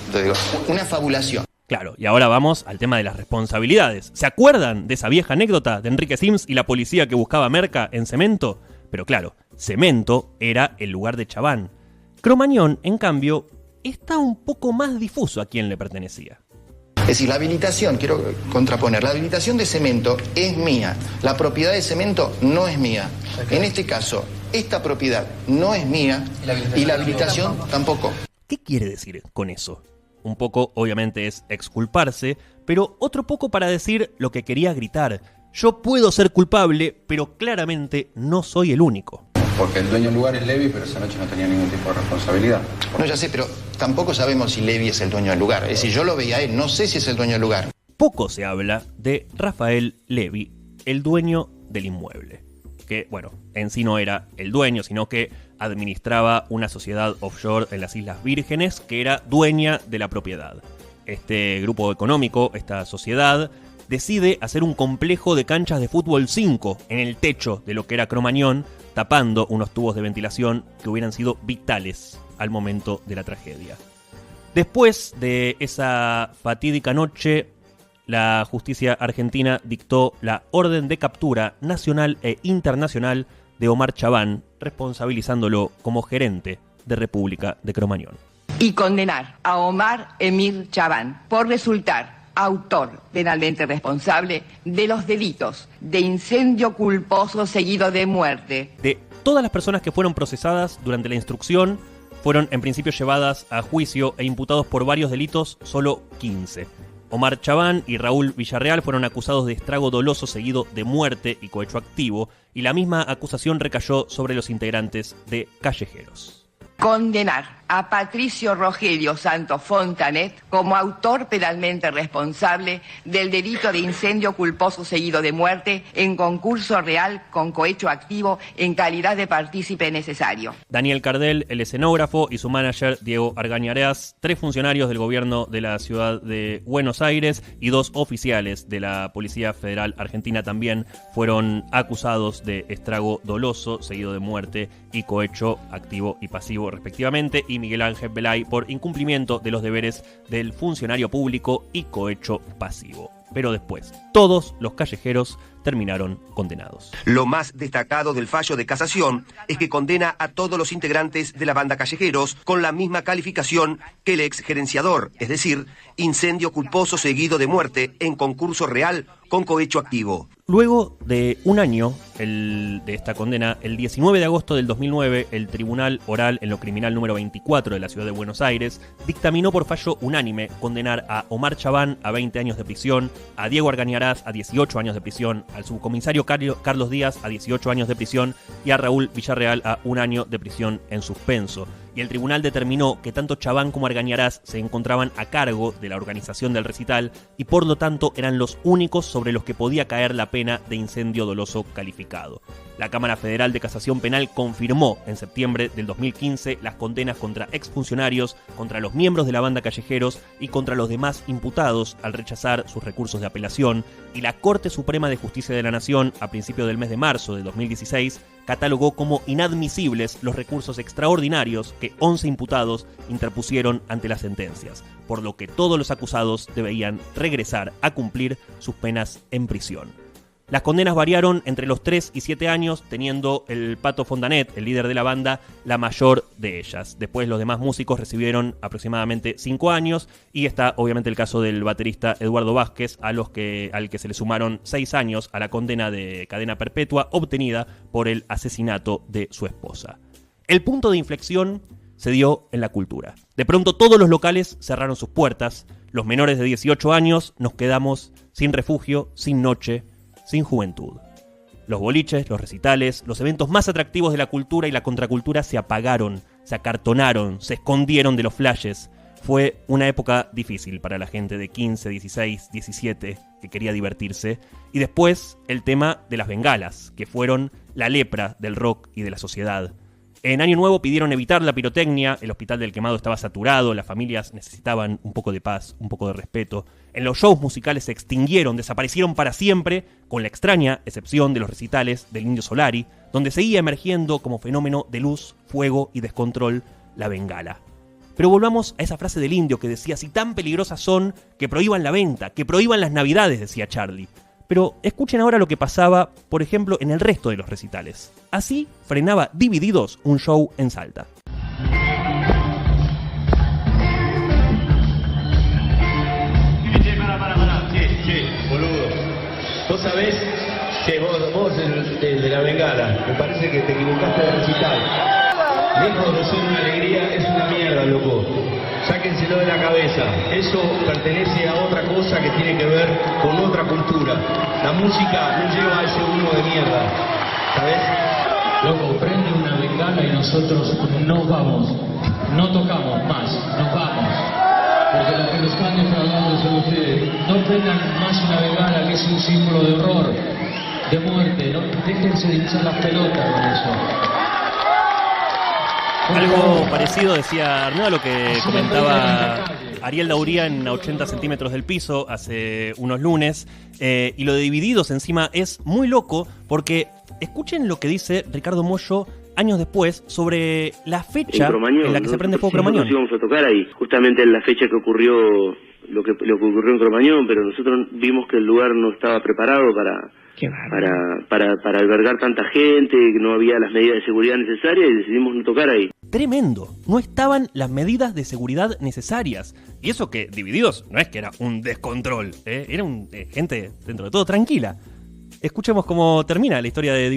una fabulación. Claro, y ahora vamos al tema de las responsabilidades. ¿Se acuerdan de esa vieja anécdota de Enrique Sims y la policía que buscaba merca en Cemento? Pero claro, Cemento era el lugar de Chabán. Cromañón, en cambio, está un poco más difuso a quién le pertenecía. Es decir, la habilitación, quiero contraponer, la habilitación de Cemento es mía, la propiedad de Cemento no es mía. En este caso, esta propiedad no es mía y la habilitación tampoco. ¿Qué quiere decir con eso? Un poco, obviamente, es exculparse, pero otro poco para decir lo que quería gritar. Yo puedo ser culpable, pero claramente no soy el único. Porque el dueño del lugar es Levi, pero esa noche no tenía ningún tipo de responsabilidad. No, ya sé, pero tampoco sabemos si Levi es el dueño del lugar. Es decir, yo lo veía a él, no sé si es el dueño del lugar. Poco se habla de Rafael Levi, el dueño del inmueble. Que, bueno, en sí no era el dueño, sino que administraba una sociedad offshore en las Islas Vírgenes que era dueña de la propiedad. Este grupo económico, esta sociedad, decide hacer un complejo de canchas de fútbol 5 en el techo de lo que era Cromañón, tapando unos tubos de ventilación que hubieran sido vitales al momento de la tragedia. Después de esa fatídica noche, la justicia argentina dictó la orden de captura nacional e internacional de Omar Chabán, responsabilizándolo como gerente de República de Cromañón. Y condenar a Omar Emir Chabán por resultar autor penalmente responsable de los delitos de incendio culposo seguido de muerte. De todas las personas que fueron procesadas durante la instrucción, fueron en principio llevadas a juicio e imputados por varios delitos, solo 15. Omar Chabán y Raúl Villarreal fueron acusados de estrago doloso seguido de muerte y cohecho activo, y la misma acusación recayó sobre los integrantes de Callejeros. Condenar a Patricio Rogelio Santos Fontanet como autor penalmente responsable del delito de incendio culposo seguido de muerte en concurso real con cohecho activo en calidad de partícipe necesario. Daniel Cardel, el escenógrafo, y su manager Diego Argañarás, 3 funcionarios del gobierno de la ciudad de Buenos Aires y 2 oficiales de la Policía Federal Argentina también fueron acusados de estrago doloso seguido de muerte y cohecho activo y pasivo respectivamente, y Miguel Ángel Belay por incumplimiento de los deberes del funcionario público y cohecho pasivo. Pero después, todos los callejeros terminaron condenados. Lo más destacado del fallo de casación es que condena a todos los integrantes de la banda Callejeros con la misma calificación que el ex gerenciador, es decir, incendio culposo seguido de muerte en concurso real con cohecho activo. Luego de un año de esta condena, el 19 de agosto del 2009, el Tribunal Oral en lo Criminal número 24 de la Ciudad de Buenos Aires dictaminó por fallo unánime condenar a Omar Chabán a 20 años de prisión, a Diego Argañarás a 18 años de prisión, al subcomisario Carlos Díaz a 18 años de prisión y a Raúl Villarreal a 1 año de prisión en suspenso. Y el tribunal determinó que tanto Chabán como Argañarás se encontraban a cargo de la organización del recital y por lo tanto eran los únicos sobre los que podía caer la pena de incendio doloso calificado. La Cámara Federal de Casación Penal confirmó en septiembre del 2015 las condenas contra exfuncionarios, contra los miembros de la banda Callejeros y contra los demás imputados al rechazar sus recursos de apelación, y la Corte Suprema de Justicia de la Nación, a principios del mes de marzo de 2016, catalogó como inadmisibles los recursos extraordinarios que 11 imputados interpusieron ante las sentencias, por lo que todos los acusados debían regresar a cumplir sus penas en prisión. Las condenas variaron entre los 3 y 7 años, teniendo el Pato Fontanet, el líder de la banda, la mayor de ellas. Después los demás músicos recibieron aproximadamente 5 años, y está obviamente el caso del baterista Eduardo Vázquez, al que se le sumaron 6 años a la condena de cadena perpetua obtenida por el asesinato de su esposa. El punto de inflexión se dio en la cultura. De pronto todos los locales cerraron sus puertas, los menores de 18 años nos quedamos sin refugio, sin noche, sin juventud. Los boliches, los recitales, los eventos más atractivos de la cultura y la contracultura se apagaron, se acartonaron, se escondieron de los flashes. Fue una época difícil para la gente de 15, 16, 17 que quería divertirse. Y después el tema de las bengalas, que fueron la lepra del rock y de la sociedad. En Año Nuevo pidieron evitar la pirotecnia, el Hospital del Quemado estaba saturado, las familias necesitaban un poco de paz, un poco de respeto. En los shows musicales se extinguieron, desaparecieron para siempre, con la extraña excepción de los recitales del Indio Solari, donde seguía emergiendo como fenómeno de luz, fuego y descontrol la bengala. Pero volvamos a esa frase del Indio que decía: si tan peligrosas son, que prohíban la venta, que prohíban las navidades, decía Charlie. Pero escuchen ahora lo que pasaba, por ejemplo, en el resto de los recitales. Así frenaba Divididos un show en Salta. Che, boludo. Vos sabés que vos de la bengala, me parece que te equivocaste de recital. Lejos de ser una alegría, es una mierda, loco. Sáquenselo de la cabeza. Eso pertenece a otra cosa que tiene que ver con otra cultura. La música no lleva a ese humo de mierda. ¿Sabes? Loco, prende una bengala y nosotros nos vamos. No tocamos más, nos vamos. Porque los que nos están defraudando son ustedes. No prendan más una bengala, que es un símbolo de horror, de muerte. ¿No? Déjense de hinchar las pelotas con eso. Algo parecido decía Arnaud a lo que comentaba Ariel Dauría en 80 centímetros del piso hace unos lunes. Y lo de Divididos encima es muy loco, porque escuchen lo que dice Ricardo Mollo años después sobre la fecha en la que se prende fuego Cromañón. Nosotros íbamos a tocar ahí, justamente en la fecha que ocurrió lo que ocurrió en Cromañón, pero nosotros vimos que el lugar no estaba preparado para albergar tanta gente, que no había las medidas de seguridad necesarias, y decidimos no tocar ahí. Tremendo, no estaban las medidas de seguridad necesarias. Y eso que Divididos no es que era un descontrol, era gente dentro de todo tranquila. Escuchemos cómo termina la historia de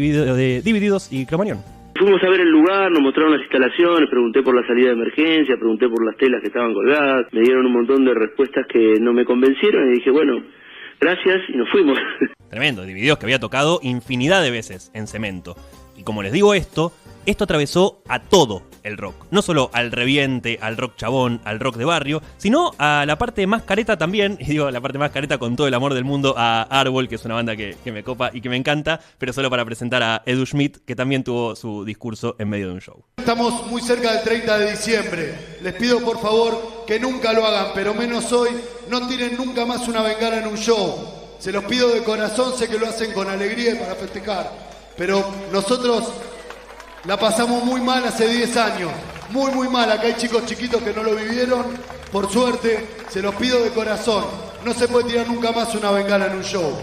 Divididos y Cromañón. Fuimos a ver el lugar, nos mostraron las instalaciones, pregunté por la salida de emergencia, pregunté por las telas que estaban colgadas, me dieron un montón de respuestas que no me convencieron y dije, bueno, gracias, y nos fuimos. Tremendo, Divididos que había tocado infinidad de veces en Cemento. Y como les digo esto atravesó a todo el rock. No solo al reviente, al rock chabón, al rock de barrio, sino a la parte más careta también, y digo la parte más careta con todo el amor del mundo, a Árbol, que es una banda que me copa y que me encanta, pero solo para presentar a Edu Schmidt, que también tuvo su discurso en medio de un show. Estamos muy cerca del 30 de diciembre. Les pido por favor que nunca lo hagan, pero menos hoy. No tiren nunca más una bengala en un show. Se los pido de corazón, sé que lo hacen con alegría y para festejar. Pero nosotros la pasamos muy mal hace 10 años. Muy mal. Acá hay chicos chiquitos que no lo vivieron. Por suerte, se los pido de corazón. No se puede tirar nunca más una bengala en un show.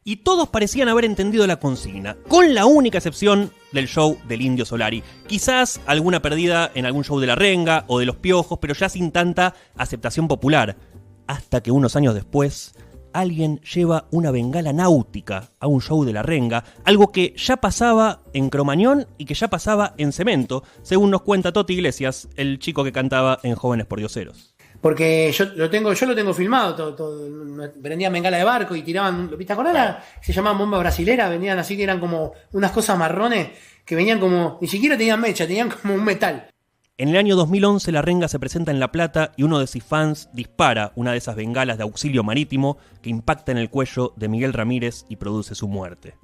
Y todos parecían haber entendido la consigna, con la única excepción del show del Indio Solari. Quizás alguna perdida en algún show de La Renga o de Los Piojos, pero ya sin tanta aceptación popular. Hasta que unos años después, alguien lleva una bengala náutica a un show de La Renga, algo que ya pasaba en Cromañón y que ya pasaba en Cemento, según nos cuenta Toti Iglesias, el chico que cantaba en Jóvenes Pordioseros. Porque yo lo tengo filmado, vendían bengala de barco y tiraban, ¿te acordás? Se llamaban bombas brasileras, vendían así que eran como unas cosas marrones que venían como, ni siquiera tenían mecha, tenían como un metal. En el año 2011 La Renga se presenta en La Plata y uno de sus fans dispara una de esas bengalas de auxilio marítimo que impacta en el cuello de Miguel Ramírez y produce su muerte.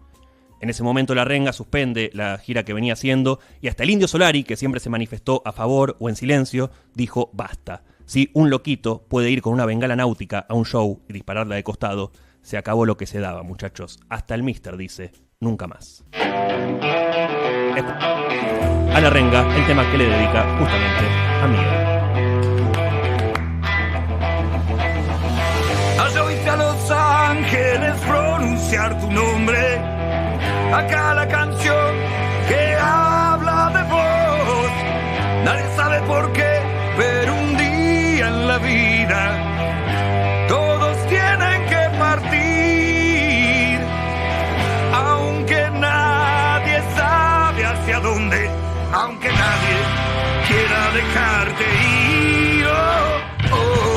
En ese momento La Renga suspende la gira que venía haciendo y hasta el Indio Solari, que siempre se manifestó a favor o en silencio, dijo basta. Si un loquito puede ir con una bengala náutica a un show y dispararla de costado, se acabó lo que se daba, muchachos. Hasta el Mister dice, nunca más. A La Renga, el tema que le dedica justamente a Miguel. Allá oíste a los ángeles pronunciar tu nombre. Acá la canción que habla de vos. Nadie sabe por qué, pero un día en la vida todos tienen que partir. Aunque nadie sabe hacia dónde, aunque nadie quiera dejarte ir. Oh, oh.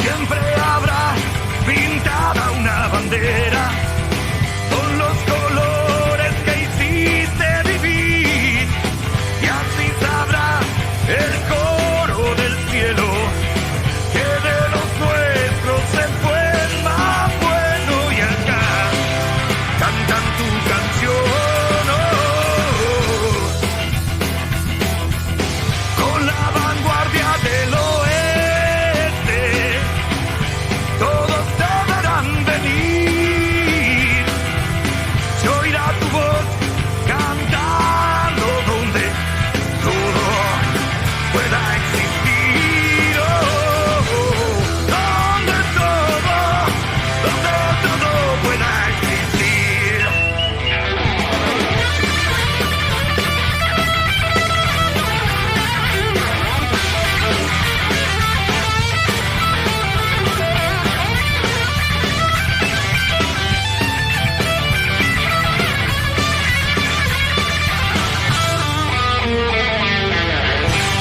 Siempre habrá pintada una bandera con los colores que hiciste vivir, y así sabrá el coro del cielo que de los nuestros se fue el más bueno, y acá cantan tu canción, con la vanguardia del oeste. Todos deberán venir, se oirá tu voz cantando donde todo pueda existir. Oh, oh, oh. Donde todo pueda existir.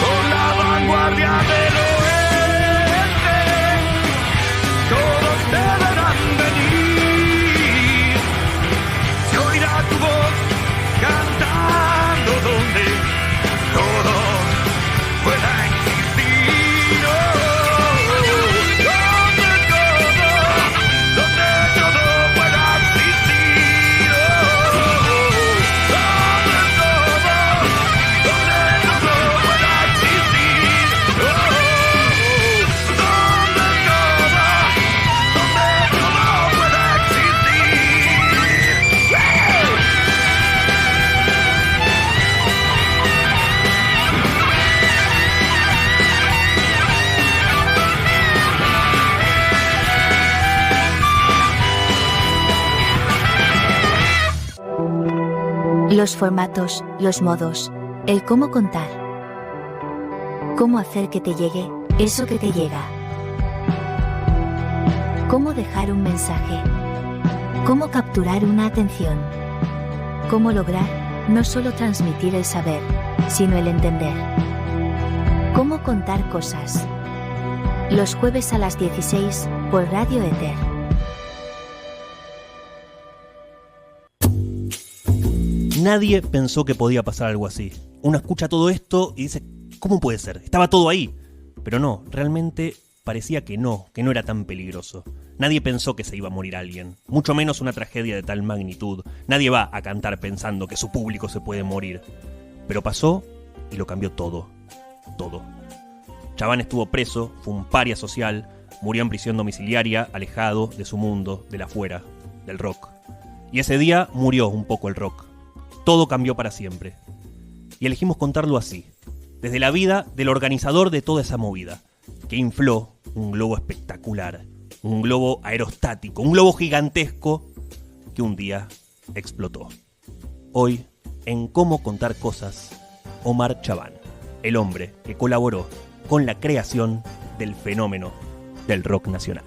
Con la vanguardia del oeste, todos deberán venir. Se oirá tu voz cantando donde todo pueda existir. Oh, donde todo pueda existir. Oh, donde todo pueda existir. Oh, donde todo pueda existir. Los formatos, los modos, el cómo contar. Cómo hacer que te llegue eso que te llega. Cómo dejar un mensaje. Cómo capturar una atención. Cómo lograr no solo transmitir el saber, sino el entender. Cómo contar cosas. Los jueves a las 16 por Radio Éter. Nadie pensó que podía pasar algo así. Uno escucha todo esto y dice, ¿cómo puede ser? Estaba todo ahí. Pero no, realmente parecía que no era tan peligroso. Nadie pensó que se iba a morir alguien, mucho menos una tragedia de tal magnitud. Nadie va a cantar pensando que su público se puede morir. Pero pasó y lo cambió todo. Todo. Chavanne estuvo preso, fue un paria social, murió en prisión domiciliaria, alejado de su mundo, del afuera, del rock. Y ese día murió un poco el rock. Todo cambió para siempre. Y elegimos contarlo así, desde la vida del organizador de toda esa movida, que infló un globo espectacular, un globo aerostático, un globo gigantesco que un día explotó. Hoy, en Cómo contar cosas, Omar Chavanne, el hombre que colaboró con la creación del fenómeno del rock nacional.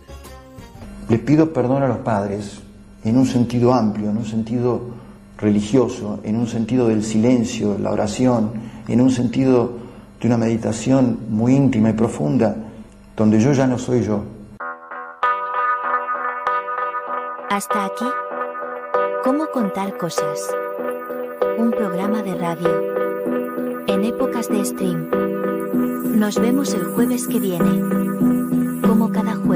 Les pido perdón a los padres en un sentido amplio, en un sentido religioso, en un sentido del silencio, la oración, en un sentido de una meditación muy íntima y profunda, donde yo ya no soy yo. Hasta aquí, Cómo contar cosas. Un programa de radio en épocas de stream. Nos vemos el jueves que viene. Como cada jueves.